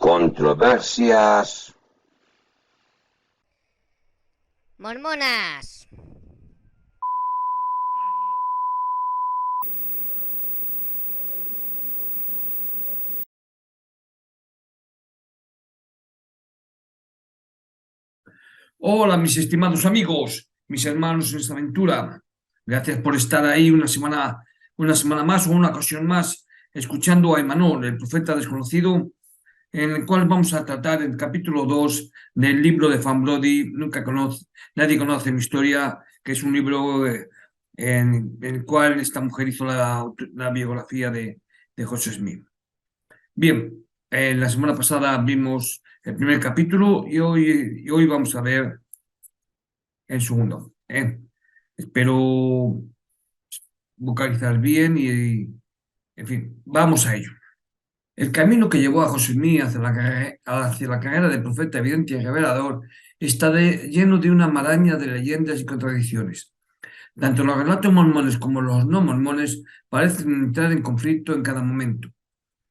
Controversias. Mormonas. Hola, mis estimados amigos, mis hermanos en esta aventura. Gracias por estar ahí una semana más o una ocasión más, escuchando a Emanuel, el profeta desconocido, en el cual vamos a tratar el capítulo 2 del libro de Fan Brody. Nadie conoce mi historia, que es un libro en el cual esta mujer hizo la biografía de José Smith. Bien, la semana pasada vimos el primer capítulo y hoy vamos a ver el segundo. Espero vocalizar bien en fin, vamos a ello. El camino que llevó a José hacia la carrera de profeta evidente y revelador está lleno de una maraña de leyendas y contradicciones. Tanto los relatos mormones como los no mormones parecen entrar en conflicto en cada momento.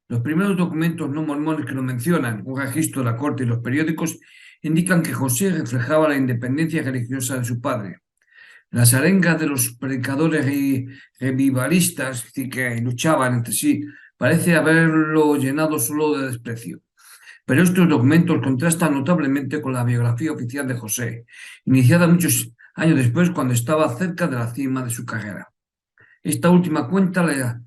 Los primeros documentos no mormones que lo mencionan, un registro de la corte y los periódicos, indican que José reflejaba la independencia religiosa de su padre. Las arengas de los predicadores y revivalistas que luchaban entre sí parece haberlo llenado solo de desprecio. Pero estos documentos contrastan notablemente con la biografía oficial de José, iniciada muchos años después cuando estaba cerca de la cima de su carrera. Esta última cuenta la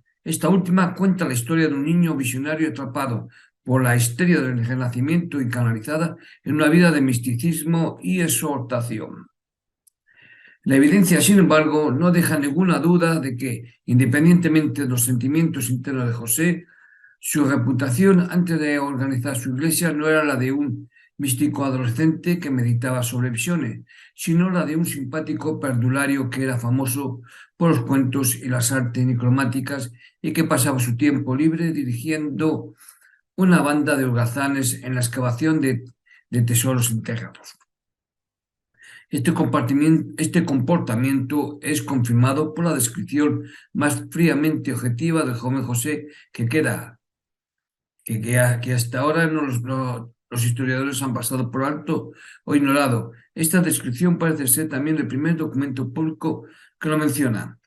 historia de un niño visionario atrapado por la histeria del Renacimiento y canalizada en una vida de misticismo y exhortación. La evidencia, sin embargo, no deja ninguna duda de que, independientemente de los sentimientos internos de José, su reputación antes de organizar su iglesia no era la de un místico adolescente que meditaba sobre visiones, sino la de un simpático perdulario que era famoso por los cuentos y las artes necromáticas y que pasaba su tiempo libre dirigiendo una banda de holgazanes en la excavación de tesoros enterrados. Este comportamiento es confirmado por la descripción más fríamente objetiva del joven José que hasta ahora los historiadores han pasado por alto o ignorado. Esta descripción parece ser también el primer documento público que lo menciona.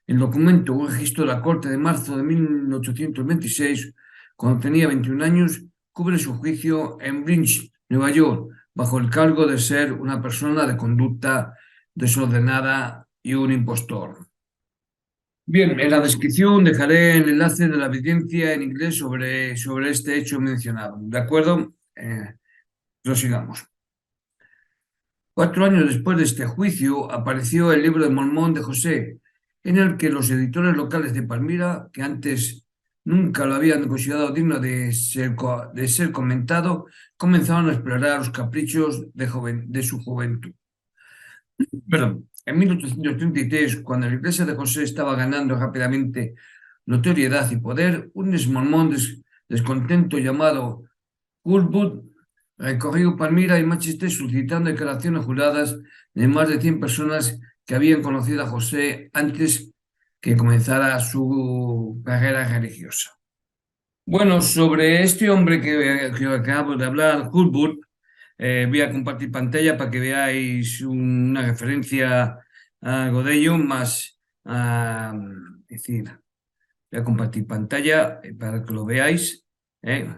El documento, un registro de la Corte de marzo de 1826, cuando tenía 21 años, cubre su juicio en Bridge, Nueva York, bajo el cargo de ser una persona de conducta desordenada y un impostor. Bien, en la descripción dejaré el enlace de la evidencia en inglés sobre este hecho mencionado. ¿De acuerdo? Prosigamos. 4 años después de este juicio apareció el libro de Mormón de José, en el que los editores locales de Palmira, que antes nunca lo habían considerado digno de ser comentado, comenzaron a explorar los caprichos de su juventud. Perdón. En 1833, cuando la iglesia de José estaba ganando rápidamente notoriedad y poder, un mormón descontento llamado Culbut recorrió Palmira y Manchester solicitando declaraciones juradas de más de 100 personas que habían conocido a José antes que comenzara su carrera religiosa. Bueno, sobre este hombre que acabo de hablar, Culbut, voy a compartir pantalla para que veáis una referencia a algo de ello, más, es decir, voy a compartir pantalla para que lo veáis. Es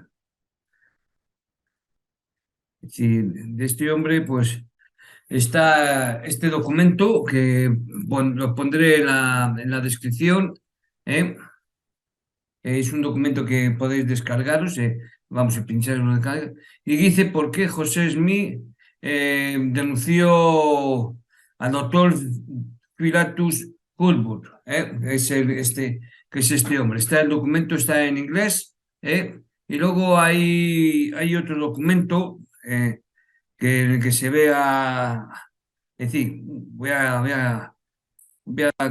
decir, de este hombre, pues está este documento que lo pondré en la descripción. ¿eh? Es un documento que podéis descargaros. Vamos a pinchar en una descarga. Y dice por qué José Smith denunció al doctor Pilatus Hulbut. Que es este hombre. El documento está en inglés. Y luego hay otro documento en el que se vea. Es decir, voy a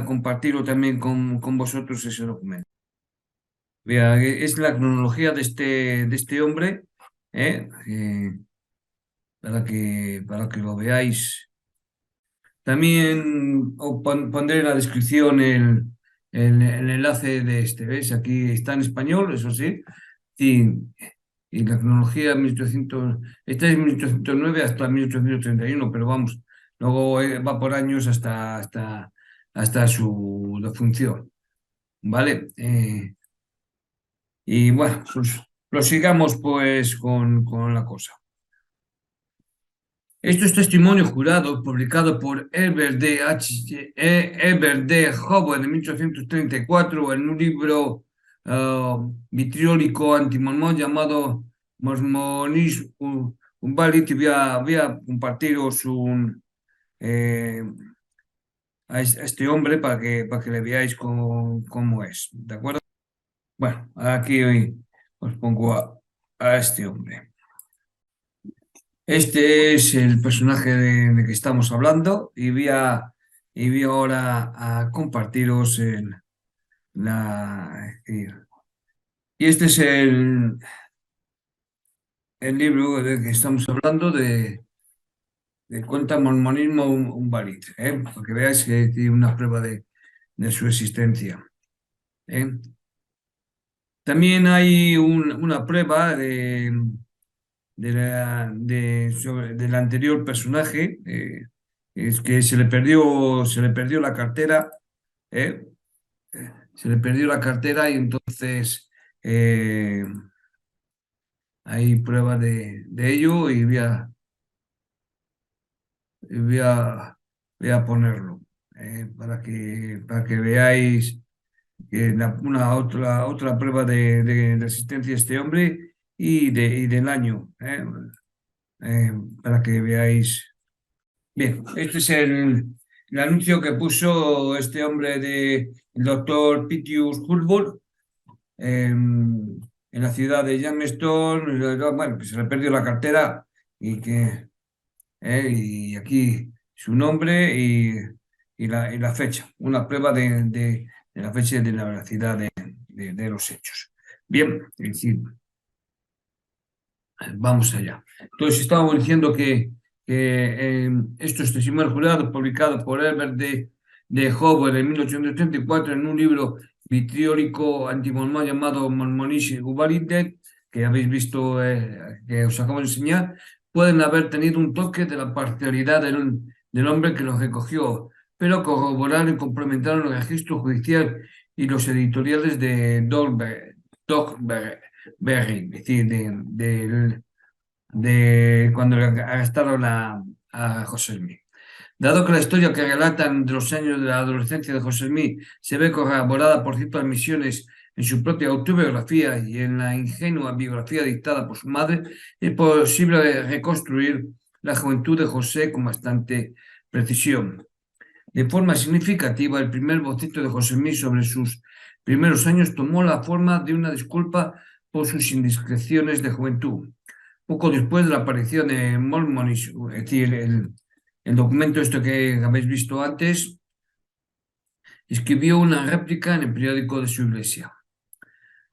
compartirlo también con vosotros ese documento. Vea, es la cronología de este hombre, para que lo veáis. También pondré en la descripción el enlace de este, ¿ves? Aquí está en español, eso sí. Y y la cronología 1800, esta es 1809 hasta 1831, pero vamos, luego va por años hasta su defunción, ¿vale? Y bueno, pues prosigamos pues con la cosa. Estos testimonios jurados, publicados por Herbert D. Howard en 1834 en un libro vitriólico antimormón llamado Mormonism Unvalid, voy a compartiros eh, a este hombre para que le veáis cómo es, ¿de acuerdo? Bueno, aquí hoy os pongo a este hombre. Este es el personaje de que estamos hablando y voy ahora a compartiros y este es el libro del que estamos hablando de Cuenta Mormonismo Unvalid, para que veáis que tiene una prueba de su existencia. ¿Eh? También hay una prueba del anterior personaje, es que se le perdió la cartera, ¿eh? Se le perdió la cartera y entonces eh, hay pruebas de ello y voy a, voy a ponerlo para que veáis que una otra prueba de existencia de este hombre y del año, para que veáis. Bien, este es el anuncio que puso este hombre el doctor Pitius Hultburg en la ciudad de Jamestown. Bueno, que se le perdió la cartera y aquí su nombre y la fecha, una prueba de la fecha y de la veracidad de los hechos. Bien, es decir, vamos allá. Entonces, estábamos diciendo que estos testimonios jurados publicados por Herbert de Hoover en 1834 en un libro vitriólico antimormón llamado Mormonism Unvalid, que habéis visto, que os acabo de enseñar, pueden haber tenido un toque de la parcialidad del hombre que los recogió, pero corroboraron y complementaron el registro judicial y los editoriales de Dogberry, es decir, de cuando le arrestaron a José Smith. Dado que la historia que relatan de los años de la adolescencia de José Smith se ve corroborada por ciertas misiones en su propia autobiografía y en la ingenua biografía dictada por su madre, es posible reconstruir la juventud de José con bastante precisión. De forma significativa, el primer boceto de José Smith sobre sus primeros años tomó la forma de una disculpa por sus indiscreciones de juventud. Poco después de la aparición de Mormonism, es decir, el documento este que habéis visto antes, escribió una réplica en el periódico de su iglesia.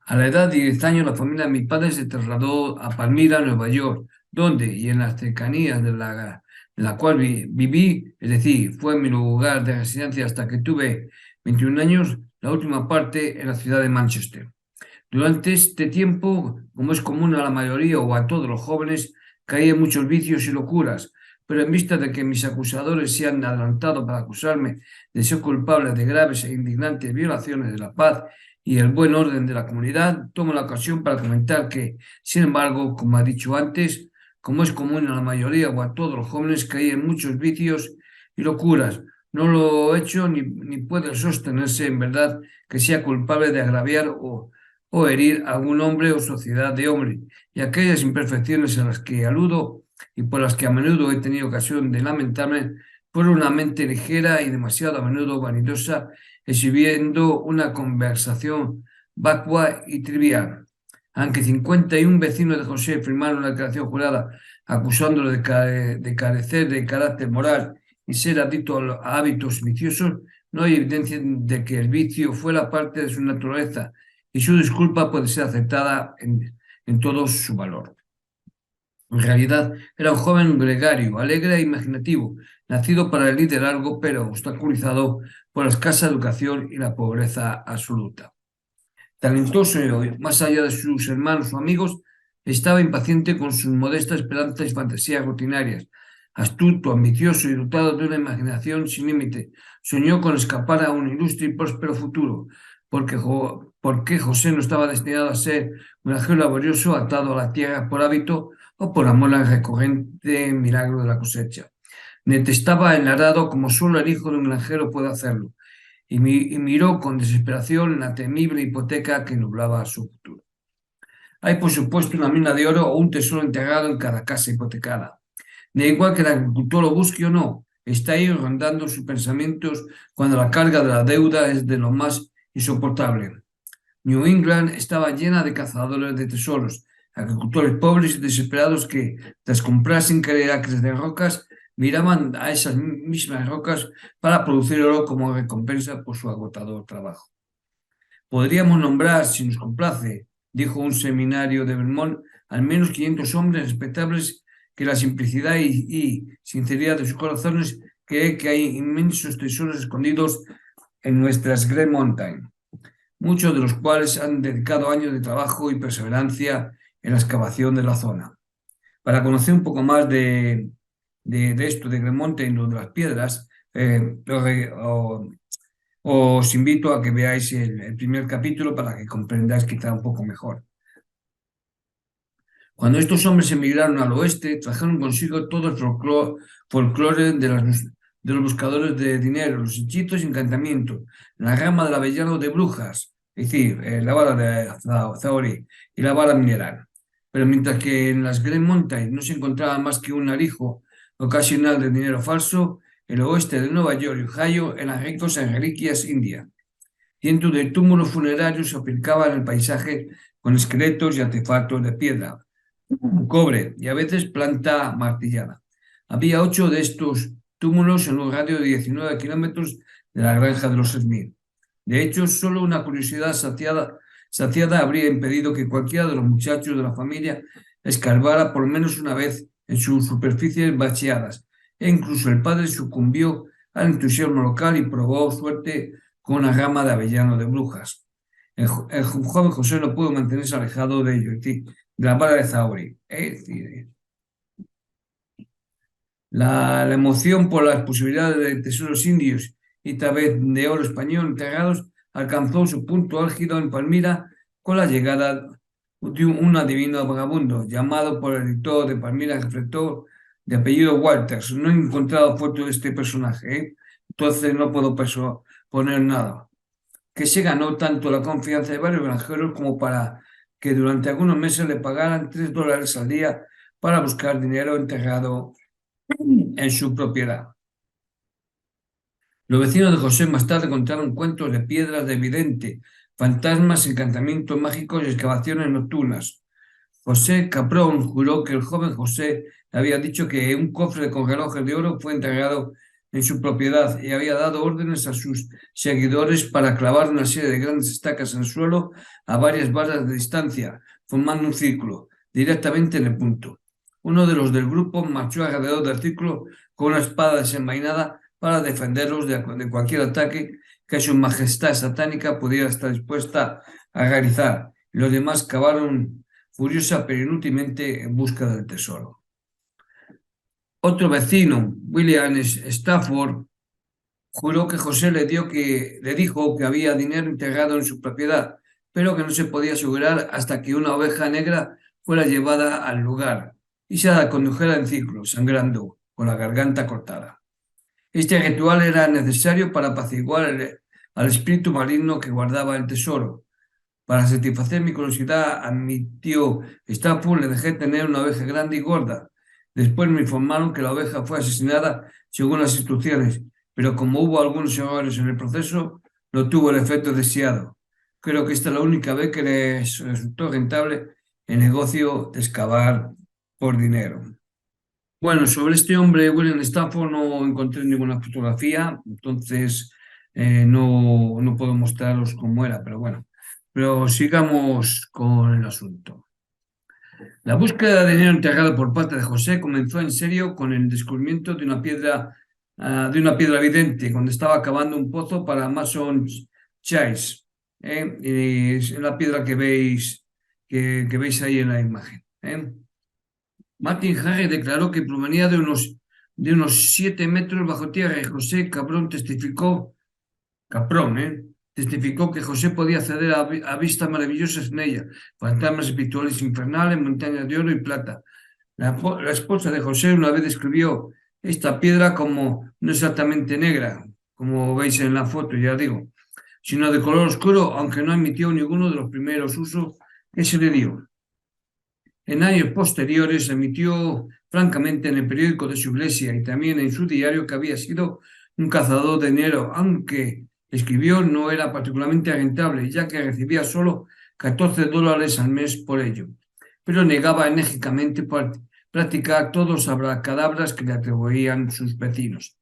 A la edad de 10 años, la familia de mi padre se trasladó a Palmira, Nueva York, donde y en las cercanías de la cual viví, es decir, fue mi lugar de residencia hasta que tuve 21 años, la última parte en la ciudad de Manchester. Durante este tiempo, como es común a la mayoría o a todos los jóvenes, caí en muchos vicios y locuras, pero en vista de que mis acusadores se han adelantado para acusarme de ser culpable de graves e indignantes violaciones de la paz y el buen orden de la comunidad, tomo la ocasión para comentar que, sin embargo, como he dicho antes, como es común a la mayoría o a todos los jóvenes, caí en muchos vicios y locuras. No lo he hecho ni puede sostenerse en verdad que sea culpable de agraviar o herir a algún hombre o sociedad de hombres, y aquellas imperfecciones a las que aludo y por las que a menudo he tenido ocasión de lamentarme por una mente ligera y demasiado a menudo vanidosa, exhibiendo una conversación vacua y trivial. Aunque 51 vecinos de José firmaron una declaración jurada acusándolo de carecer de carácter moral y ser adicto a hábitos viciosos, no hay evidencia de que el vicio fuera parte de su naturaleza y su disculpa puede ser aceptada en todo su valor. En realidad, era un joven gregario, alegre e imaginativo, nacido para el liderazgo, pero obstaculizado por la escasa educación y la pobreza absoluta. Talentoso, más allá de sus hermanos o amigos, Estaba impaciente con sus modestas esperanzas y fantasías rutinarias. Astuto, ambicioso y dotado de una imaginación sin límite, soñó con escapar a un ilustre y próspero futuro, porque José no estaba destinado a ser un granjero laborioso atado a la tierra por hábito o por amor al recurrente milagro de la cosecha. Detestaba el arado como solo el hijo de un granjero puede hacerlo, y miró con desesperación la temible hipoteca que nublaba su futuro. Hay, por supuesto, una mina de oro o un tesoro enterrado en cada casa hipotecada. Da igual que el agricultor lo busque o no, está ahí rondando sus pensamientos cuando la carga de la deuda es de lo más insoportable. New England estaba llena de cazadores de tesoros, agricultores pobres y desesperados que, tras comprar sin querer acres de rocas, miraban a esas mismas rocas para producir oro como recompensa por su agotador trabajo. Podríamos nombrar, si nos complace, dijo un seminario de Vermont, al menos 500 hombres respetables que la simplicidad y sinceridad de sus corazones cree que hay inmensos tesoros escondidos en nuestras Grey Mountain, muchos de los cuales han dedicado años de trabajo y perseverancia en la excavación de la zona. Para conocer un poco más de esto de Grey Mountain, lo de las piedras, os invito a que veáis el primer capítulo para que comprendáis quizá un poco mejor. Cuando estos hombres emigraron al oeste, trajeron consigo todo el folclore de los buscadores de dinero, los hechizos y encantamientos, la rama del avellano de brujas, es decir, la vara de Zaori y la vara mineral. Pero mientras que en las Green Mountains no se encontraba más que un arijo ocasional de dinero falso, el oeste de Nueva York y Ohio eran ricos en reliquias indias. Cientos de túmulos funerarios se aplicaban en el paisaje con esqueletos y artefactos de piedra, cobre y a veces planta martillada. Había 8 de estos túmulos en un radio de 19 kilómetros de la granja de los Smith. De hecho, solo una curiosidad saciada habría impedido que cualquiera de los muchachos de la familia escarbara por lo menos una vez en sus superficies bacheadas, e incluso el padre sucumbió al entusiasmo local y probó suerte con una rama de avellano de brujas. El joven José no pudo mantenerse alejado de ello, de la vara de Zauri. Es decir, la emoción por las posibilidades de tesoros indios y tal vez de oro español enterrados alcanzó su punto álgido en Palmira con la llegada de un adivino vagabundo llamado por el editor de Palmira, reflector de apellido Walters. No he encontrado foto de este personaje, entonces no puedo poner nada. Que se ganó tanto la confianza de varios granjeros como para que durante algunos meses le pagaran $3 al día para buscar dinero enterrado en su propiedad. Los vecinos de José más tarde contaron cuentos de piedras de vidente, fantasmas, encantamientos mágicos y excavaciones nocturnas. José Caprón juró que el joven José le había dicho que un cofre con relojes de oro fue enterrado en su propiedad y había dado órdenes a sus seguidores para clavar una serie de grandes estacas en el suelo a varias varas de distancia, formando un círculo, directamente en el punto. Uno de los del grupo marchó alrededor del círculo con una espada desenvainada para defenderlos de cualquier ataque que su majestad satánica pudiera estar dispuesta a realizar. Los demás cavaron furiosa pero inútilmente en busca del tesoro. Otro vecino, William Stafford, juró que José le dijo que había dinero enterrado en su propiedad, pero que no se podía asegurar hasta que una oveja negra fuera llevada al lugar y se la condujera en círculo, sangrando, con la garganta cortada. Este ritual era necesario para apaciguar al espíritu maligno que guardaba el tesoro. Para satisfacer mi curiosidad, a mi tío Stafford le dejé tener una oveja grande y gorda. Después me informaron que la oveja fue asesinada según las instrucciones, pero como hubo algunos errores en el proceso, no tuvo el efecto deseado. Creo que esta es la única vez que les resultó rentable el negocio de excavar por dinero. Bueno, sobre este hombre, William Stafford, no encontré ninguna fotografía, entonces no puedo mostraros cómo era, pero bueno. Pero sigamos con el asunto. La búsqueda de dinero enterrado por parte de José comenzó en serio con el descubrimiento de una piedra vidente, cuando estaba cavando un pozo para Mason Chase. Y es la piedra que veis ahí en la imagen. ¿eh? Martin Harry declaró que provenía de unos 7 metros bajo tierra y José Caprón, testificó que José podía acceder a vistas maravillosas en ella, fantasmas espirituales infernales, montañas de oro y plata. La esposa de José una vez describió esta piedra como no exactamente negra, como veis en la foto, ya digo, sino de color oscuro, aunque no admitió ninguno de los primeros usos que se le dio. En años posteriores admitió francamente en el periódico de su iglesia y también en su diario que había sido un cazador de dinero, aunque escribió no era particularmente rentable, ya que recibía solo $14 al mes por ello, pero negaba enérgicamente practicar todos los abracadabras que le atribuían sus vecinos.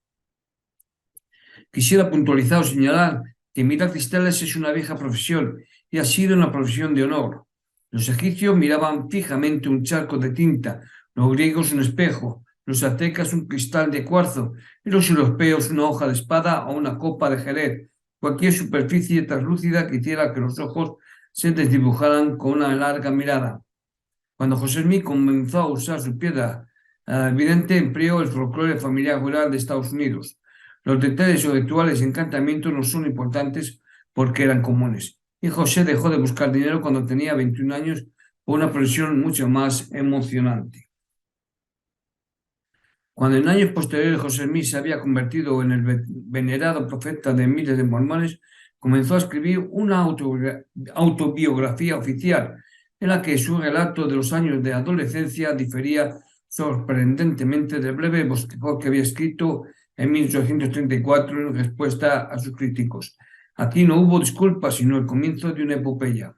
Quisiera puntualizar o señalar que mirar cristales es una vieja profesión y ha sido una profesión de honor. Los egipcios miraban fijamente un charco de tinta, los griegos un espejo, los aztecas un cristal de cuarzo y los europeos una hoja de espada o una copa de jerez, cualquier superficie translúcida que hiciera que los ojos se desdibujaran con una larga mirada. Cuando José Smith comenzó a usar su piedra evidente, empleó el folclore familiar rural de Estados Unidos. Los detalles o rituales y encantamientos no son importantes porque eran comunes. Y José dejó de buscar dinero cuando tenía 21 años por una profesión mucho más emocionante. Cuando en años posteriores José Smith se había convertido en el venerado profeta de miles de mormones, comenzó a escribir una autobiografía oficial en la que su relato de los años de adolescencia difería sorprendentemente del breve bosquejo que había escrito en 1834 en respuesta a sus críticos. Aquí no hubo disculpas, sino el comienzo de una epopeya.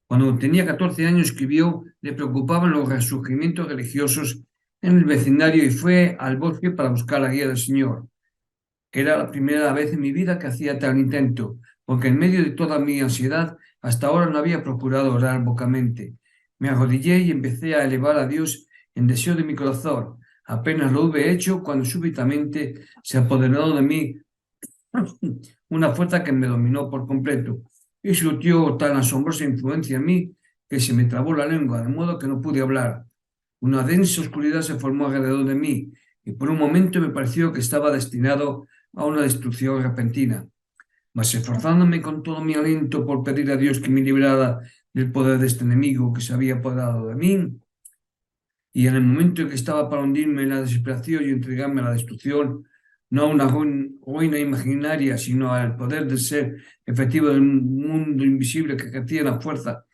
Cuando tenía 14 años escribió, le preocupaban los resurgimientos religiosos en el vecindario y fue al bosque para buscar la guía del Señor. Era la primera vez en mi vida que hacía tal intento, porque en medio de toda mi ansiedad, hasta ahora no había procurado orar vocalmente. Me arrodillé y empecé a elevar a Dios en deseo de mi corazón. Apenas lo hube hecho cuando súbitamente se apoderó de mí una fuerza que me dominó por completo y surtió tan asombrosa influencia en mí que se me trabó la lengua, de modo que no pude hablar. Una densa oscuridad se formó alrededor de mí y por un momento me pareció que estaba destinado a una destrucción repentina. Mas esforzándome con todo mi aliento por pedir a Dios que me librara del poder de este enemigo que se había apoderado de mí, y en el momento en que estaba para hundirme en la desesperación y entregarme a la destrucción, no a una ruina imaginaria, sino al poder del ser efectivo del mundo invisible que ejercía la fuerza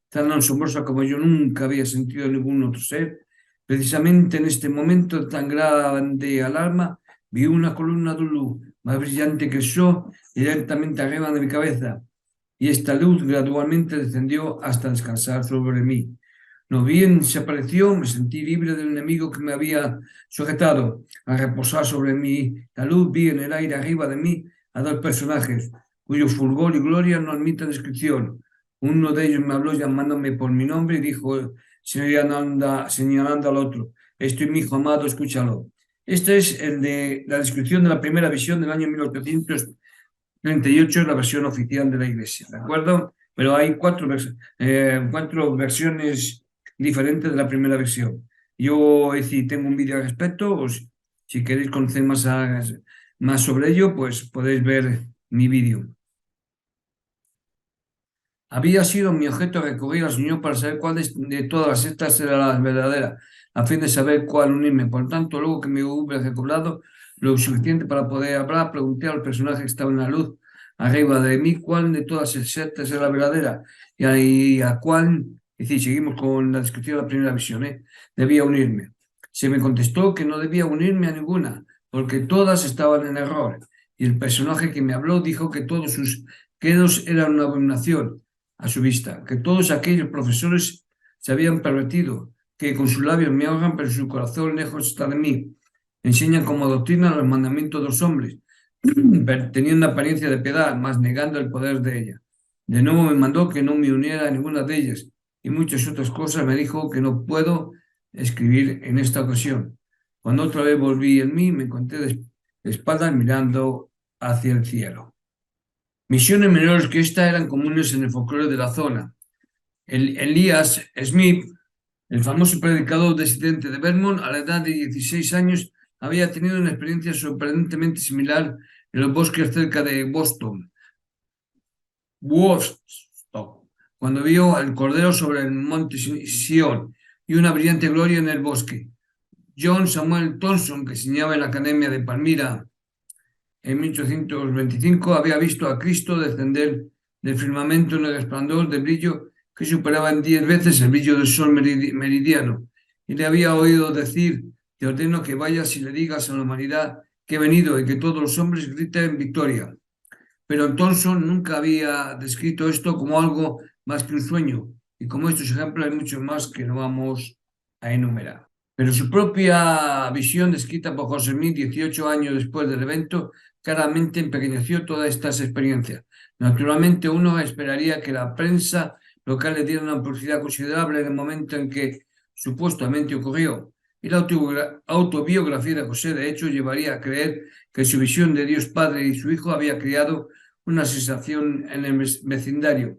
tan asombrosa como yo nunca había sentido en ningún otro ser, precisamente en este momento de tan grande alarma, vi una columna de luz más brillante que el sol directamente arriba de mi cabeza, y esta luz gradualmente descendió hasta descansar sobre mí. No bien se apareció, me sentí libre del enemigo que me había sujetado. Al reposar sobre mí la luz, vi en el aire arriba de mí a dos personajes, cuyo fulgor y gloria no admiten descripción. Uno de ellos me habló llamándome por mi nombre y dijo, señalando al otro, estoy mi hijo amado, escúchalo. Este es el de la descripción de la primera visión del año 1838, la versión oficial de la Iglesia, ¿de acuerdo? Pero hay cuatro versiones diferente de la primera versión. Yo, es decir, tengo un vídeo al respecto, si queréis conocer más sobre ello, pues podéis ver mi vídeo. Había sido mi objeto recurrir al Señor para saber cuál de todas las sectas era la verdadera, a fin de saber cuál unirme. Por tanto, luego que me hube recobrado lo suficiente para poder hablar, pregunté al personaje que estaba en la luz arriba de mí cuál de todas las sectas era la verdadera y a cuál, es decir, seguimos con la descripción de la primera visión, debía unirme. Se me contestó que no debía unirme a ninguna, porque todas estaban en error. Y el personaje que me habló dijo que todos sus credos eran una abominación a su vista, que todos aquellos profesores se habían pervertido, que con sus labios me ahogan, pero su corazón lejos está de mí. Enseñan como doctrina los mandamientos de los hombres, teniendo apariencia de piedad, mas negando el poder de ella. De nuevo me mandó que no me uniera a ninguna de ellas, y muchas otras cosas me dijo que no puedo escribir en esta ocasión. Cuando otra vez volví en mí, me encontré de espaldas mirando hacia el cielo. Misiones menores que esta eran comunes en el folclore de la zona. Elías Smith El famoso predicador disidente de Vermont, a la edad de 16 años, había tenido una experiencia sorprendentemente similar en los bosques cerca de Boston, Woodstock, cuando vio al Cordero sobre el monte Sion y una brillante gloria en el bosque. John Samuel Thompson, que enseñaba en la Academia de Palmira en 1825, había visto a Cristo descender del firmamento en el resplandor de brillo que superaba en 10 veces el brillo del sol meridiano, y le había oído decir: te ordeno que vayas y le digas a la humanidad que he venido y que todos los hombres griten victoria. Pero Thompson nunca había descrito esto como algo más que un sueño, y como estos ejemplos hay muchos más que no vamos a enumerar. Pero su propia visión, descrita por José Smith 18 años después del evento, claramente empequeñeció todas estas experiencias. Naturalmente, uno esperaría que la prensa local le diera una publicidad considerable en el momento en que supuestamente ocurrió. Y la autobiografía de José, de hecho, llevaría a creer que su visión de Dios Padre y su Hijo había creado una sensación en el vecindario.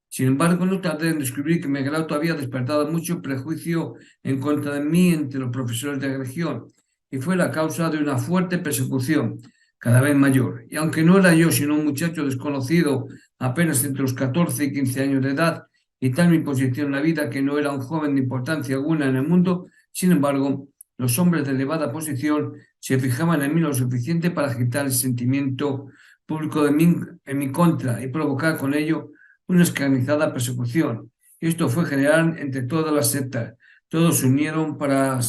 Sin embargo, no tardé en descubrir que mi relato había despertado mucho prejuicio en contra de mí entre los profesores de religión, y fue la causa de una fuerte persecución cada vez mayor. Y aunque no era yo sino un muchacho desconocido apenas entre los 14 y 15 años de edad, y tal mi posición en la vida que no era un joven de importancia alguna en el mundo, sin embargo, los hombres de elevada posición se fijaban en mí lo suficiente para agitar el sentimiento público en mi contra y provocar con ello una escarnizada persecución. Y esto fue general entre todas las sectas. Todos se unieron para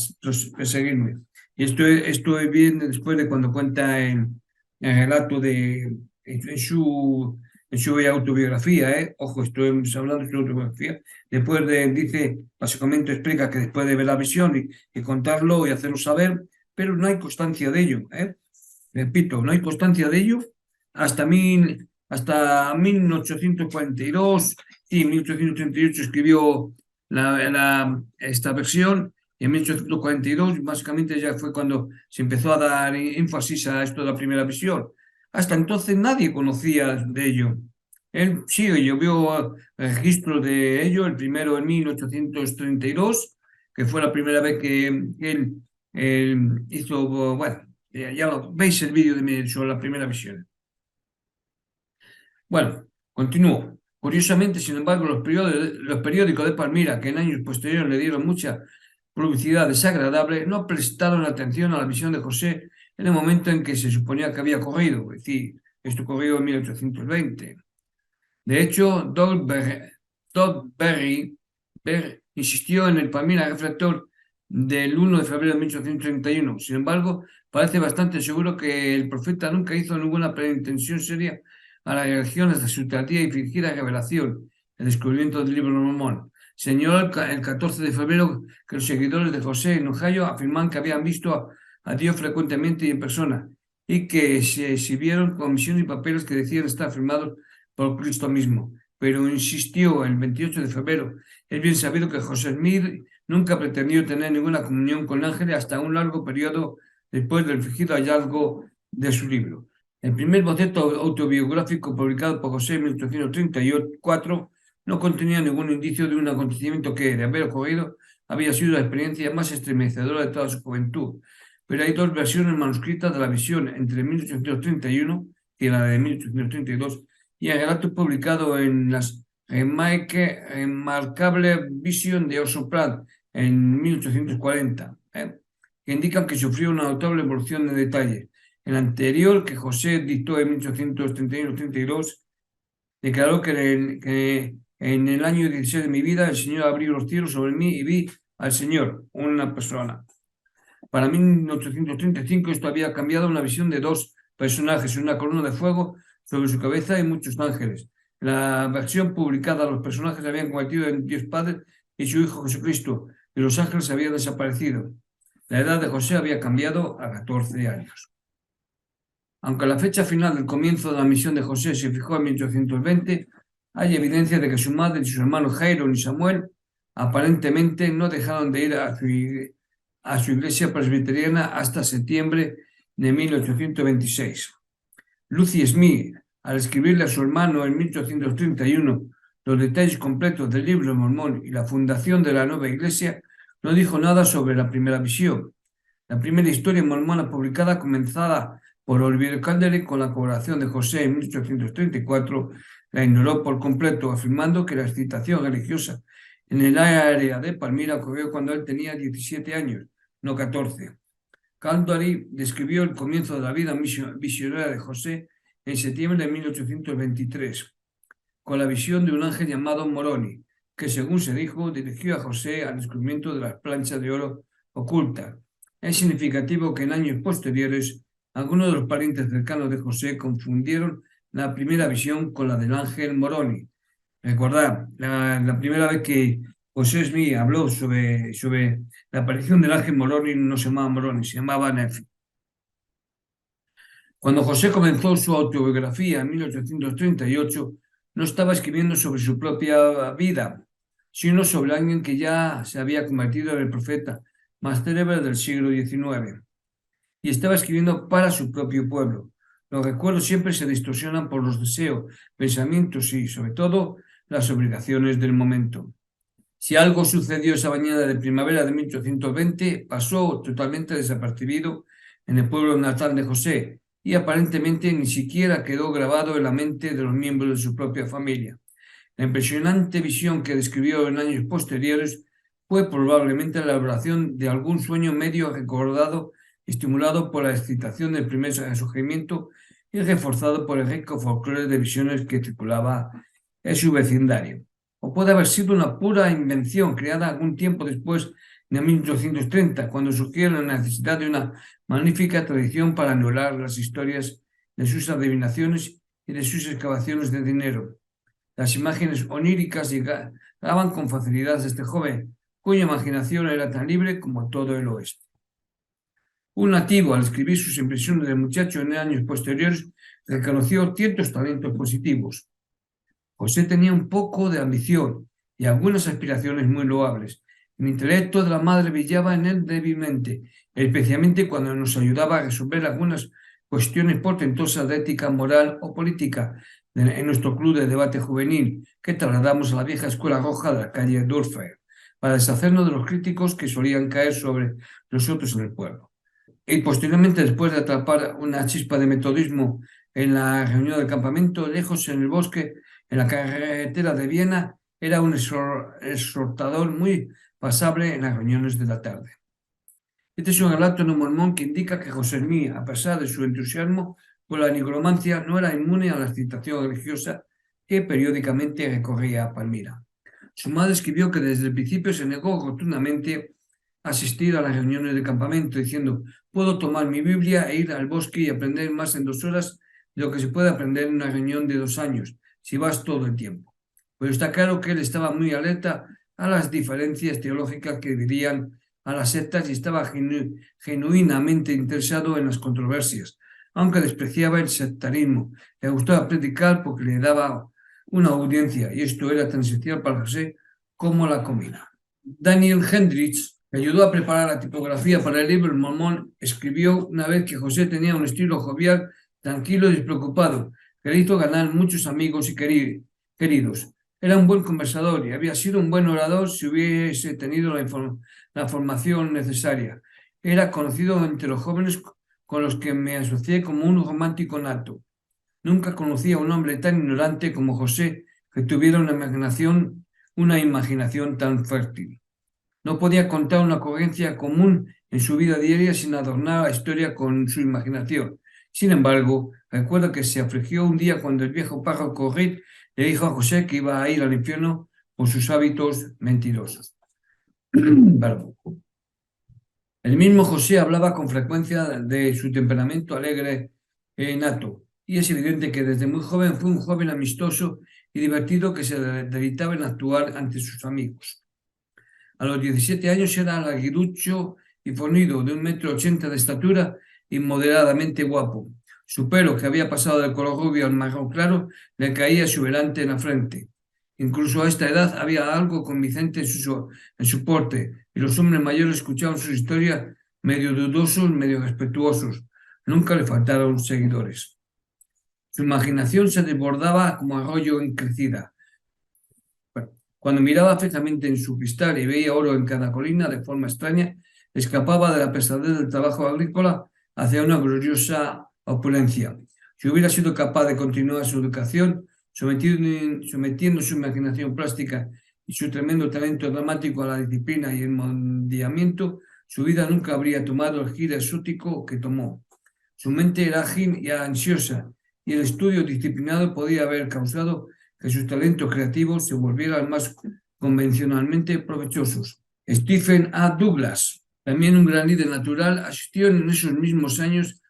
perseguirme. Y esto es bien después de cuando cuenta en el relato en su autobiografía, ¿eh? Ojo, estoy hablando de su autobiografía. Después dice, básicamente explica que después de ver la visión y contarlo y hacerlo saber, pero no hay constancia de ello, ¿eh? Repito, no hay constancia de ello hasta 1842, y en 1838 escribió esta versión, y en 1842 básicamente ya fue cuando se empezó a dar énfasis a esto de la primera visión. Hasta entonces nadie conocía de ello. Él sí, yo vio registro de ello, el primero en 1832, que fue la primera vez que él hizo, bueno, ya lo veis el vídeo sobre la primera visión. Bueno, continúo. Curiosamente, sin embargo, los periódicos de Palmira, que en años posteriores le dieron mucha publicidad desagradable, no prestaron atención a la visión de José en el momento en que se suponía que había ocurrido, es decir, esto ocurrió en 1820. De hecho, Berry insistió en el Palmira Reflector del 1 de febrero de 1831. Sin embargo, parece bastante seguro que el profeta nunca hizo ninguna pretensión seria a la religión hasta su tardía y fingida revelación, el descubrimiento del libro de Mormón. Señaló el 14 de febrero que los seguidores de José en Ohio afirman que habían visto a Dios frecuentemente y en persona, y que se exhibieron con misiones y papeles que decían estar firmados por Cristo mismo. Pero insistió el 28 de febrero. Es bien sabido que José Smith nunca pretendió tener ninguna comunión con ángeles hasta un largo periodo después del fingido hallazgo de su libro. El primer boceto autobiográfico publicado por José en 1834 no contenía ningún indicio de un acontecimiento que, de haber ocurrido, había sido la experiencia más estremecedora de toda su juventud. Pero hay dos versiones manuscritas de la visión entre 1831 y la de 1832, y el relato publicado en las Remarkable Vision de Orson Pratt en 1840, que indican que sufrió una notable evolución de detalle. El anterior, que José dictó en 1831-32, declaró que en el año 16 de mi vida el Señor abrió los cielos sobre mí y vi al Señor, una persona. Para 1835 esto había cambiado a una visión de dos personajes, una columna de fuego sobre su cabeza y muchos ángeles. En la versión publicada, los personajes se habían convertido en Dios Padre y su Hijo Jesucristo, y los ángeles habían desaparecido. La edad de José había cambiado a 14 años. Aunque la fecha final del comienzo de la misión de José se fijó en 1820, hay evidencia de que su madre y sus hermanos Jairo y Samuel aparentemente no dejaron de ir a su iglesia presbiteriana hasta septiembre de 1826. Lucy Smith, al escribirle a su hermano en 1831 los detalles completos del libro de Mormón y la fundación de la nueva iglesia, no dijo nada sobre la primera visión. La primera historia mormona publicada, comenzada por Olivier Caldere con la colaboración de José en 1834, la ignoró por completo, afirmando que la excitación religiosa en el área de Palmira ocurrió cuando él tenía 17 años, no 14. Caldere describió el comienzo de la vida visionaria de José en septiembre de 1823, con la visión de un ángel llamado Moroni, que según se dijo, dirigió a José al descubrimiento de las planchas de oro ocultas. Es significativo que en años posteriores algunos de los parientes cercanos de José confundieron la primera visión con la del ángel Moroni. Recordad, la primera vez que José Smith habló sobre la aparición del ángel Moroni no se llamaba Moroni, se llamaba Nefi. Cuando José comenzó su autobiografía en 1838, no estaba escribiendo sobre su propia vida, sino sobre alguien que ya se había convertido en el profeta más célebre del siglo XIX, y estaba escribiendo para su propio pueblo. Los recuerdos siempre se distorsionan por los deseos, pensamientos y, sobre todo, las obligaciones del momento. Si algo sucedió esa mañana de primavera de 1820, pasó totalmente desapercibido en el pueblo natal de José y aparentemente ni siquiera quedó grabado en la mente de los miembros de su propia familia. La impresionante visión que describió en años posteriores fue probablemente la elaboración de algún sueño medio recordado, estimulado por la excitación del primer resurgimiento y reforzado por el rico folclore de visiones que circulaba en su vecindario. O puede haber sido una pura invención creada algún tiempo después de 1830, cuando surgió la necesidad de una magnífica tradición para anular las historias de sus adivinaciones y de sus excavaciones de dinero. Las imágenes oníricas llegaban con facilidad a este joven, cuya imaginación era tan libre como todo el oeste. Un nativo, al escribir sus impresiones del muchacho en años posteriores, reconoció ciertos talentos positivos. José tenía un poco de ambición y algunas aspiraciones muy loables. El intelecto de la madre brillaba en él débilmente, especialmente cuando nos ayudaba a resolver algunas cuestiones portentosas de ética moral o política en nuestro club de debate juvenil, que trasladamos a la vieja escuela roja de la calle Durfer, para deshacernos de los críticos que solían caer sobre nosotros en el pueblo. Y posteriormente, después de atrapar una chispa de metodismo en la reunión del campamento, lejos en el bosque, en la carretera de Viena, era un exhortador muy pasable en las reuniones de la tarde. Este es un relato no mormón que indica que José Smith, a pesar de su entusiasmo por la nigromancia, no era inmune a la excitación religiosa que periódicamente recorría a Palmira. Su madre escribió que desde el principio se negó rotundamente a asistir a las reuniones de campamento, diciendo: puedo tomar mi Biblia e ir al bosque y aprender más en 2 horas de lo que se puede aprender en una reunión de 2 años, si vas todo el tiempo. Pero está claro que él estaba muy alerta a las diferencias teológicas que dividían a las sectas y estaba genuinamente interesado en las controversias, aunque despreciaba el sectarismo. Le gustaba predicar porque le daba una audiencia, y esto era tan esencial para José como la comida. Daniel Hendricks, que ayudó a preparar la tipografía para el libro Mormón, escribió una vez que José tenía un estilo jovial, tranquilo y despreocupado, que le hizo ganar muchos amigos y queridos. Era un buen conversador y había sido un buen orador si hubiese tenido la formación necesaria. Era conocido entre los jóvenes con los que me asocié como un romántico nato. Nunca conocí a un hombre tan ignorante como José, que tuviera una imaginación tan fértil. No podía contar una ocurrencia común en su vida diaria sin adornar la historia con su imaginación. Sin embargo, recuerdo que se afligió un día cuando el viejo párroco Reed le dijo a José que iba a ir al infierno por sus hábitos mentirosos. El mismo José hablaba con frecuencia de su temperamento alegre nato, y es evidente que desde muy joven fue un joven amistoso y divertido que se deleitaba en actuar ante sus amigos. A los 17 años era larguirucho y fornido, de 1,80 m de estatura y moderadamente guapo. Su pelo, que había pasado del color rubio al marrón claro, le caía exuberante en la frente. Incluso a esta edad había algo convincente en su porte, y los hombres mayores escuchaban sus historias medio dudosos, medio respetuosos. Nunca le faltaron seguidores. Su imaginación se desbordaba como arroyo en crecida. Cuando miraba fijamente en su cristal y veía oro en cada colina, de forma extraña, escapaba de la pesadez del trabajo agrícola hacia una gloriosa opulencia. Si hubiera sido capaz de continuar su educación, sometiendo su imaginación plástica y su tremendo talento dramático a la disciplina y el moldeamiento, su vida nunca habría tomado el giro exótico que tomó. Su mente era ágil y ansiosa, y el estudio disciplinado podía haber causado que sus talentos creativos se volvieran más convencionalmente provechosos. Stephen A. Douglas, también un gran líder natural, asistió en esos mismos años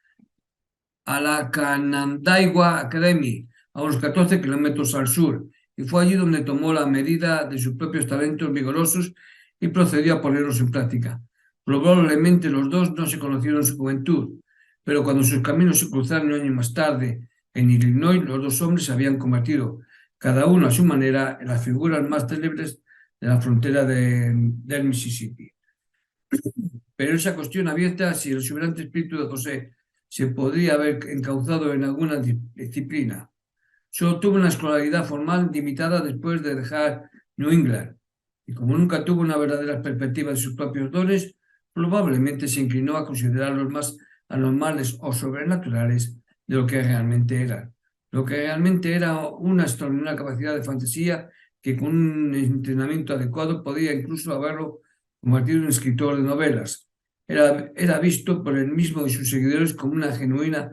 a la Canandaigua Academy, a unos 14 kilómetros al sur, y fue allí donde tomó la medida de sus propios talentos vigorosos y procedió a ponerlos en práctica. Probablemente los dos no se conocieron en su juventud, pero cuando sus caminos se cruzaron un año más tarde en Illinois, los dos hombres se habían convertido, cada uno a su manera, en las figuras más célebres de la frontera del Mississippi. Pero esa cuestión abierta, si el exuberante espíritu de José se podría haber encauzado en alguna disciplina. Solo tuvo una escolaridad formal limitada después de dejar New England, y como nunca tuvo una verdadera perspectiva de sus propios dones, probablemente se inclinó a considerarlos más anormales o sobrenaturales de lo que realmente eran. Lo que realmente era una extraordinaria capacidad de fantasía que con un entrenamiento adecuado podía incluso haberlo convertido en un escritor de novelas. Era visto por él mismo y sus seguidores como una genuina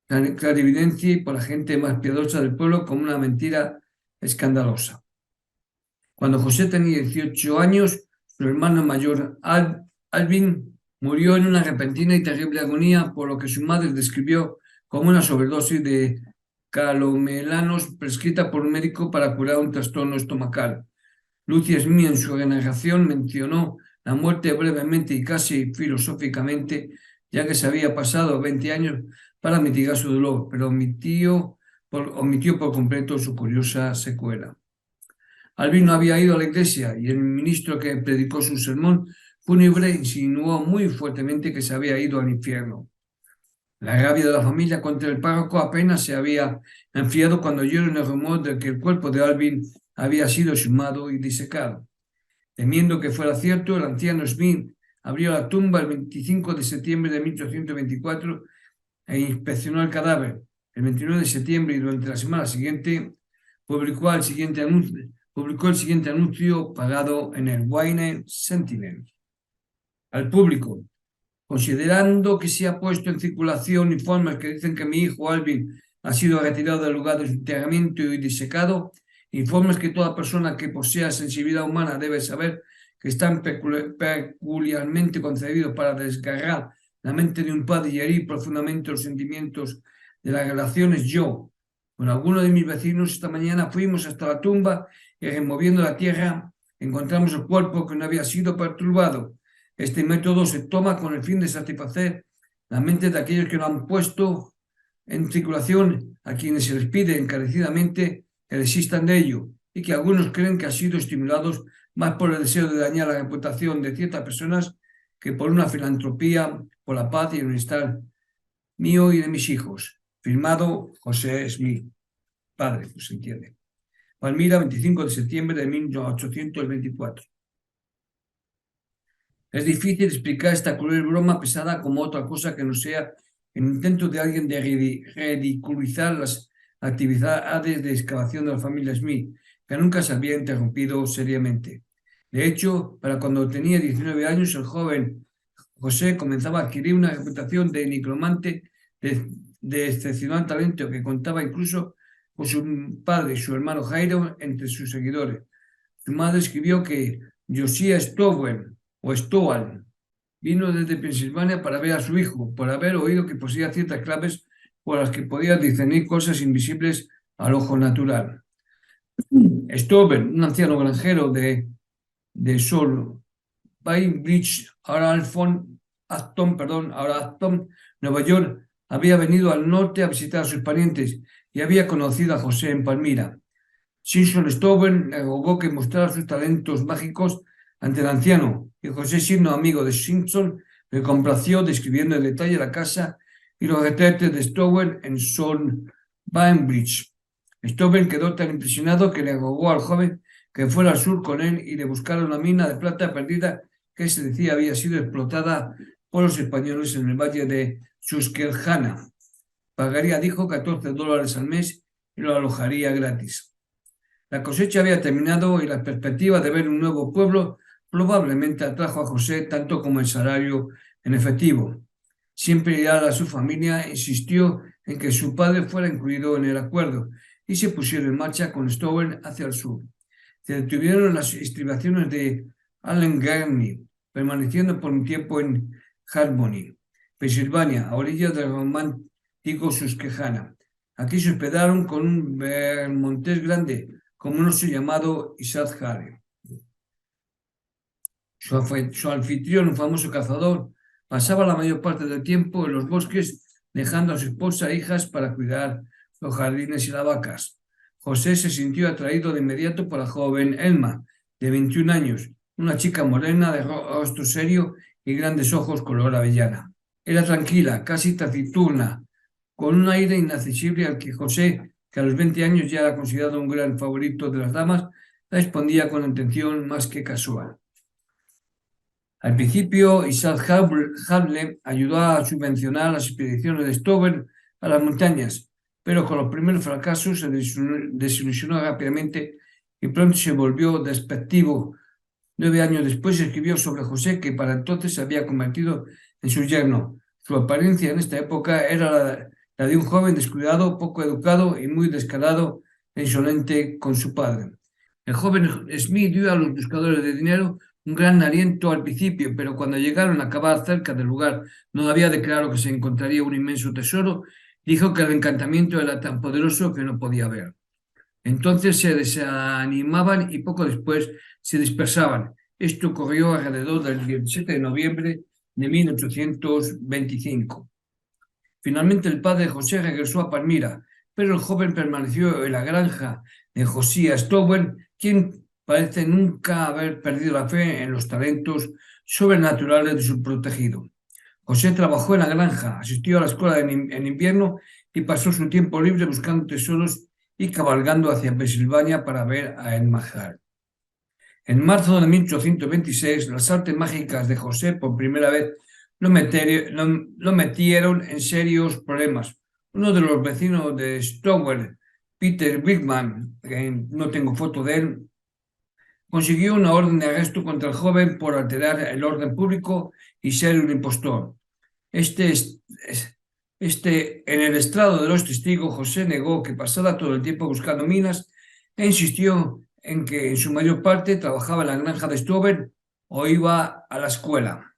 clarividencia y por la gente más piadosa del pueblo como una mentira escandalosa. Cuando José tenía 18 años, su hermano mayor Alvin murió en una repentina y terrible agonía, por lo que su madre describió como una sobredosis de calomelanos prescrita por un médico para curar un trastorno estomacal. Lucia Smith, en su narración, mencionó la muerte brevemente y casi filosóficamente, ya que se había pasado 20 años para mitigar su dolor, pero omitió por completo su curiosa secuela. Alvin no había ido a la iglesia y el ministro que predicó su sermón fúnebre insinuó muy fuertemente que se había ido al infierno. La rabia de la familia contra el párroco apenas se había enfriado cuando oyeron el rumor de que el cuerpo de Alvin había sido exhumado y disecado. Temiendo que fuera cierto, el anciano Smith abrió la tumba el 25 de septiembre de 1824 e inspeccionó el cadáver. El 29 de septiembre y durante la semana siguiente publicó el siguiente anuncio pagado en el Wayne Sentinel. Al público, considerando que se ha puesto en circulación informes que dicen que mi hijo Alvin ha sido retirado del lugar de su enterramiento y disecado, informes que toda persona que posea sensibilidad humana debe saber que están peculiarmente concebidos para desgarrar la mente de un padre y herir profundamente los sentimientos de las relaciones. Yo, con algunos de mis vecinos, esta mañana fuimos hasta la tumba y removiendo la tierra encontramos el cuerpo que no había sido perturbado. Este método se toma con el fin de satisfacer la mente de aquellos que lo han puesto en circulación, a quienes se les pide encarecidamente que desistan de ello, y que algunos creen que han sido estimulados más por el deseo de dañar la reputación de ciertas personas que por una filantropía por la paz y el bienestar mío y de mis hijos. Firmado José Smith, padre, pues se entiende. Palmira, 25 de septiembre de 1824. Es difícil explicar esta cruel broma pesada como otra cosa que no sea el intento de alguien de ridiculizar las actividades de excavación de la familia Smith, que nunca se había interrumpido seriamente. De hecho, para cuando tenía 19 años, el joven José comenzaba a adquirir una reputación de necromante de excepcional talento que contaba incluso con su padre y su hermano Jairo entre sus seguidores. Su madre escribió que Josiah Stowell vino desde Pensilvania para ver a su hijo, por haber oído que poseía ciertas claves por las que podía discernir cosas invisibles al ojo natural. Stowell, un anciano granjero de Sol Bainbridge, ahora Acton, Nueva York, había venido al norte a visitar a sus parientes y había conocido a José en Palmira. Simpson Stowell le rogó que mostrara sus talentos mágicos ante el anciano, y José, siendo amigo de Simpson, le complació describiendo en detalle la casa y los retratos de Stowell en Son Bainbridge. Stowell quedó tan impresionado que le rogó al joven que fuera al sur con él y le buscara una mina de plata perdida que se decía había sido explotada por los españoles en el valle de Susquehanna. Pagaría, dijo, $14 al mes y lo alojaría gratis. La cosecha había terminado y la perspectiva de ver un nuevo pueblo probablemente atrajo a José tanto como el salario en efectivo. Siempre leal a su familia, insistió en que su padre fuera incluido en el acuerdo y se pusieron en marcha con Stowen hacia el sur. Se detuvieron las estribaciones de Allegheny, permaneciendo por un tiempo en Harmony, Pensilvania, a orillas del romántico Susquehanna. Aquí se hospedaron con un bermontés grande, como un oso llamado Isaac Harry. Su anfitrión, un famoso cazador, pasaba la mayor parte del tiempo en los bosques, dejando a su esposa e hijas para cuidar los jardines y las vacas. José se sintió atraído de inmediato por la joven Elma, de 21 años, una chica morena de rostro serio y grandes ojos color avellana. Era tranquila, casi taciturna, con un aire inaccesible al que José, que a los 20 años ya era considerado un gran favorito de las damas, la respondía con atención más que casual. Al principio, Isaac Hadley ayudó a subvencionar las expediciones de Stover a las montañas, pero con los primeros fracasos se desilusionó rápidamente y pronto se volvió despectivo. 9 años después escribió sobre José, que para entonces se había convertido en su yerno. Su apariencia en esta época era la de un joven descuidado, poco educado y muy descarado e insolente con su padre. El joven Smith dio a los buscadores de dinero un gran aliento al principio, pero cuando llegaron a acabar cerca del lugar donde había declarado que se encontraría un inmenso tesoro, dijo que el encantamiento era tan poderoso que no podía ver. Entonces se desanimaban y poco después se dispersaban. Esto ocurrió alrededor del 17 de noviembre de 1825. Finalmente el padre José regresó a Palmira, pero el joven permaneció en la granja de Josías Stowen, quien parece nunca haber perdido la fe en los talentos sobrenaturales de su protegido. José trabajó en la granja, asistió a la escuela en invierno y pasó su tiempo libre buscando tesoros y cabalgando hacia Pensilvania para ver a El Mahar. En marzo de 1826, las artes mágicas de José por primera vez lo metieron en serios problemas. Uno de los vecinos de Stower, Peter Bigman, que no tengo foto de él, consiguió una orden de arresto contra el joven por alterar el orden público y ser un impostor. En el estrado de los testigos, José negó que pasara todo el tiempo buscando minas e insistió en que en su mayor parte trabajaba en la granja de Stover o iba a la escuela.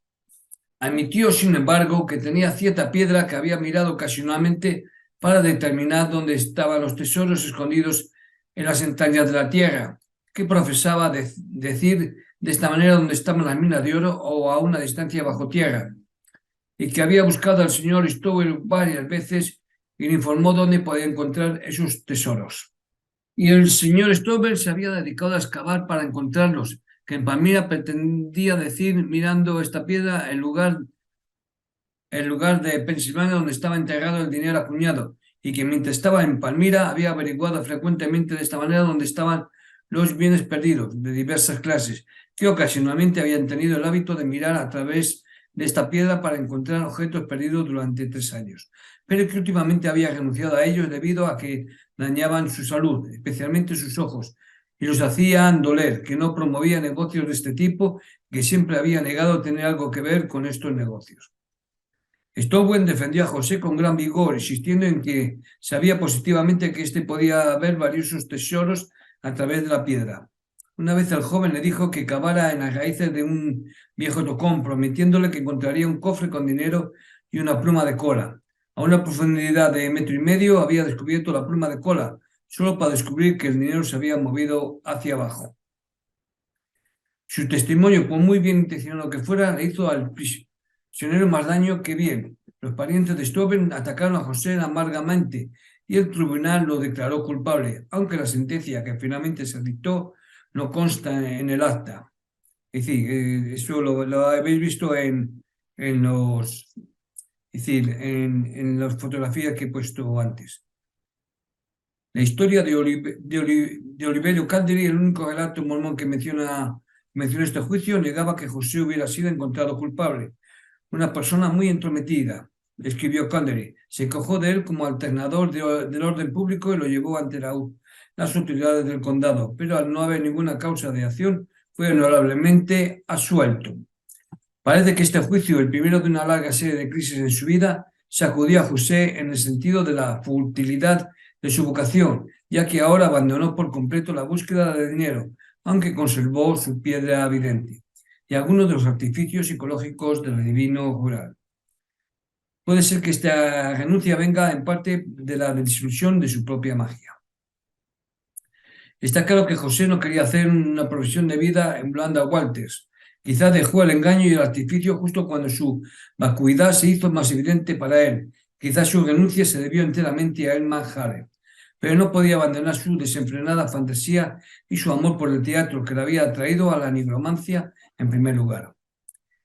Admitió, sin embargo, que tenía cierta piedra que había mirado ocasionalmente para determinar dónde estaban los tesoros escondidos en las entrañas de la tierra, que profesaba decir de esta manera dónde estaban las minas de oro o a una distancia bajo tierra, y que había buscado al señor Stover varias veces y le informó dónde podía encontrar esos tesoros. Y el señor Stover se había dedicado a excavar para encontrarlos, que en Palmira pretendía decir, mirando esta piedra, el lugar de Pensilvania donde estaba enterrado el dinero acuñado, y que mientras estaba en Palmira había averiguado frecuentemente de esta manera dónde estaban los bienes perdidos de diversas clases, que ocasionalmente habían tenido el hábito de mirar a través de esta piedra para encontrar objetos perdidos durante 3 años, pero que últimamente había renunciado a ellos debido a que dañaban su salud, especialmente sus ojos, y los hacían doler, que no promovía negocios de este tipo, que siempre había negado tener algo que ver con estos negocios. Stowen defendió a José con gran vigor, insistiendo en que sabía positivamente que éste podía ver valiosos tesoros a través de la piedra. Una vez el joven le dijo que cavara en las raíces de un viejo tocón, prometiéndole que encontraría un cofre con dinero y una pluma de cola. A una profundidad de 1,5 metros había descubierto la pluma de cola, solo para descubrir que el dinero se había movido hacia abajo. Su testimonio, por muy bien intencionado que fuera, le hizo al prisionero más daño que bien. Los parientes de Stoven atacaron a José amargamente y el tribunal lo declaró culpable, aunque la sentencia que finalmente se dictó no consta en el acta. Es decir, eso lo habéis visto en las fotografías que he puesto antes. La historia de Oliverio Calderi, el único relato mormón que menciona este juicio, negaba que José hubiera sido encontrado culpable. Una persona muy entrometida, escribió Calderi, se quejó de él como alternador del orden público y lo llevó ante las autoridades del condado, pero al no haber ninguna causa de acción, fue honorablemente absuelto. Parece que este juicio, el primero de una larga serie de crisis en su vida, sacudió a José en el sentido de la futilidad de su vocación, ya que ahora abandonó por completo la búsqueda de dinero, aunque conservó su piedra vidente y algunos de los artificios psicológicos del divino jurar. Puede ser que esta renuncia venga en parte de la desilusión de su propia magia. Está claro que José no quería hacer una profesión de vida en Blanda Walters. Quizá dejó el engaño y el artificio justo cuando su vacuidad se hizo más evidente para él. Quizá su renuncia se debió enteramente a Elman Hare. Pero no podía abandonar su desenfrenada fantasía y su amor por el teatro que le había atraído a la nigromancia en primer lugar.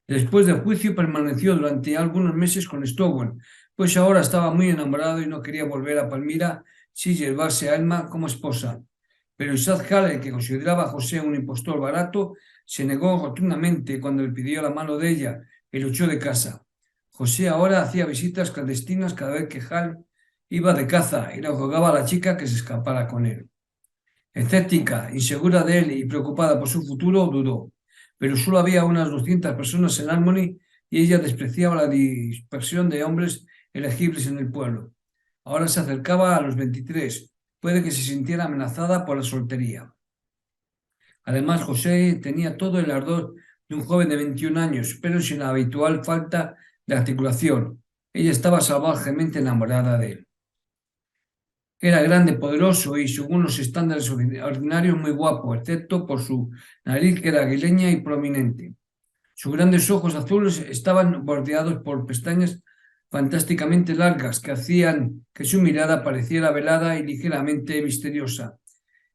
Después del juicio permaneció durante algunos meses con Stowell, pues ahora estaba muy enamorado y no quería volver a Palmira sin llevarse a Elma como esposa. Pero Isaac Hale, que consideraba a José un impostor barato, se negó rotundamente cuando le pidió la mano de ella y lo echó de casa. José ahora hacía visitas clandestinas cada vez que Hal iba de caza y le rogaba a la chica que se escapara con él. Escéptica, insegura de él y preocupada por su futuro, dudó. Pero solo había unas 200 personas en Harmony y ella despreciaba la dispersión de hombres elegibles en el pueblo. Ahora se acercaba a los 23. Puede que se sintiera amenazada por la soltería. Además, José tenía todo el ardor de un joven de 21 años, pero sin la habitual falta de articulación. Ella estaba salvajemente enamorada de él. Era grande, poderoso y, según los estándares ordinarios, muy guapo, excepto por su nariz que era aguileña y prominente. Sus grandes ojos azules estaban bordeados por pestañas fantásticamente largas que hacían que su mirada pareciera velada y ligeramente misteriosa.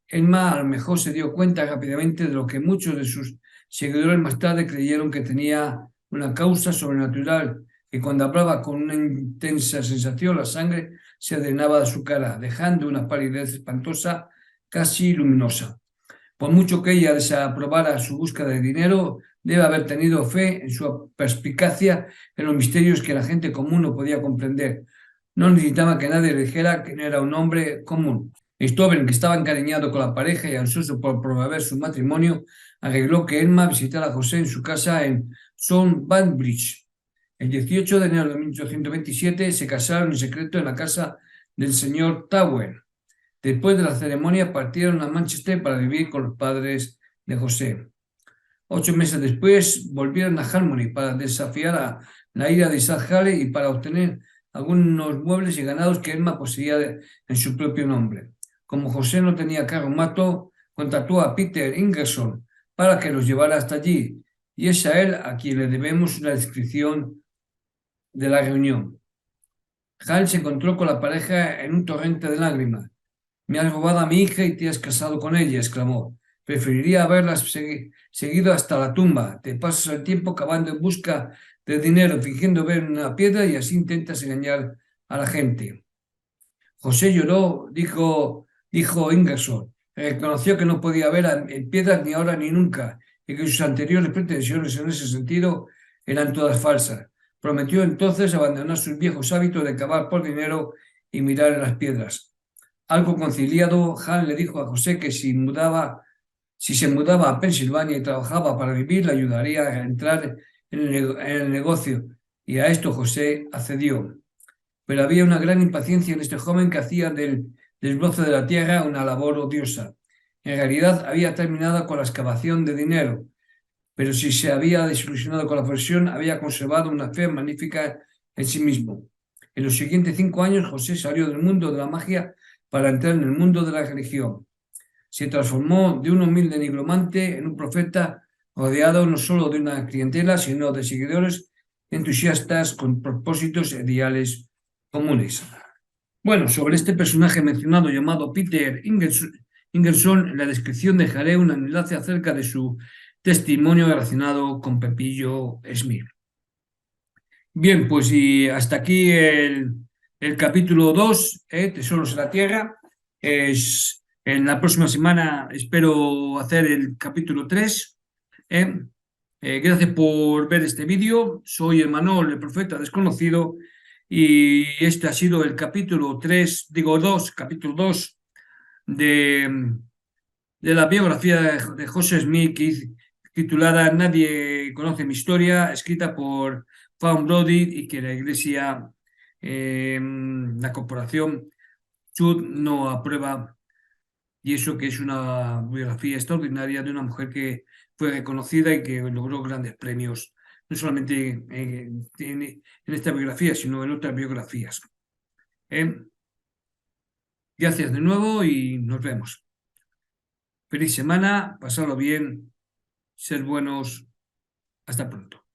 Emma a lo mejor se dio cuenta rápidamente de lo que muchos de sus seguidores más tarde creyeron que tenía una causa sobrenatural, que cuando hablaba con una intensa sensación la sangre se drenaba de su cara, dejando una palidez espantosa, casi luminosa. Por mucho que ella desaprobara su búsqueda de dinero, debe haber tenido fe en su perspicacia en los misterios que la gente común no podía comprender. No necesitaba que nadie le dijera que no era un hombre común. Stobben, que estaba encariñado con la pareja y ansioso por promover su matrimonio, arregló que Emma visitara a José en su casa en South Banbridge. El 18 de enero de 1827 se casaron en secreto en la casa del señor Tower. Después de la ceremonia partieron a Manchester para vivir con los padres de José. 8 meses después volvieron a Harmony para desafiar a la ira de Isaac Hale y para obtener algunos muebles y ganados que Emma poseía en su propio nombre. Como José no tenía carro contrató a Peter Ingersoll para que los llevara hasta allí, y es a él a quien le debemos una descripción de la reunión. Hal se encontró con la pareja en un torrente de lágrimas. «Me has robado a mi hija y te has casado con ella», exclamó. «Preferiría haberlas seguido hasta la tumba. Te pasas el tiempo cavando en busca de dinero, fingiendo ver una piedra y así intentas engañar a la gente». José lloró, dijo Ingersoll. Reconoció que no podía ver en piedras ni ahora ni nunca y que sus anteriores pretensiones en ese sentido eran todas falsas. Prometió entonces abandonar sus viejos hábitos de cavar por dinero y mirar en las piedras. Algo conciliado, Han le dijo a José que si se mudaba a Pensilvania y trabajaba para vivir, le ayudaría a entrar en el negocio, y a esto José accedió. Pero había una gran impaciencia en este joven que hacía del desbroce de la tierra una labor odiosa. En realidad había terminado con la excavación de dinero, pero si se había desilusionado con la profesión, había conservado una fe magnífica en sí mismo. En los siguientes 5 años, José salió del mundo de la magia para entrar en el mundo de la religión. Se transformó de un humilde nigromante en un profeta rodeado no solo de una clientela, sino de seguidores entusiastas con propósitos ideales comunes. Bueno, sobre este personaje mencionado llamado Peter Ingersoll, la descripción dejaré un enlace acerca de su testimonio relacionado con Pepillo Smith. Bien, pues y hasta aquí el capítulo 2, Tesoros en la Tierra. En la próxima semana espero hacer el capítulo 3. Gracias por ver este vídeo. Soy Emmanuel, el profeta desconocido, y este ha sido el capítulo 3, digo 2, capítulo 2 de, de la biografía de José Smith, titulada Nadie conoce mi historia, escrita por Fawn Brody, y que la Iglesia, la corporación Chud no aprueba, y eso que es una biografía extraordinaria de una mujer que fue reconocida y que logró grandes premios, no solamente en esta biografía, sino en otras biografías. ¿Eh? Gracias de nuevo y nos vemos. Feliz semana, pasadlo bien, ser buenos. Hasta pronto.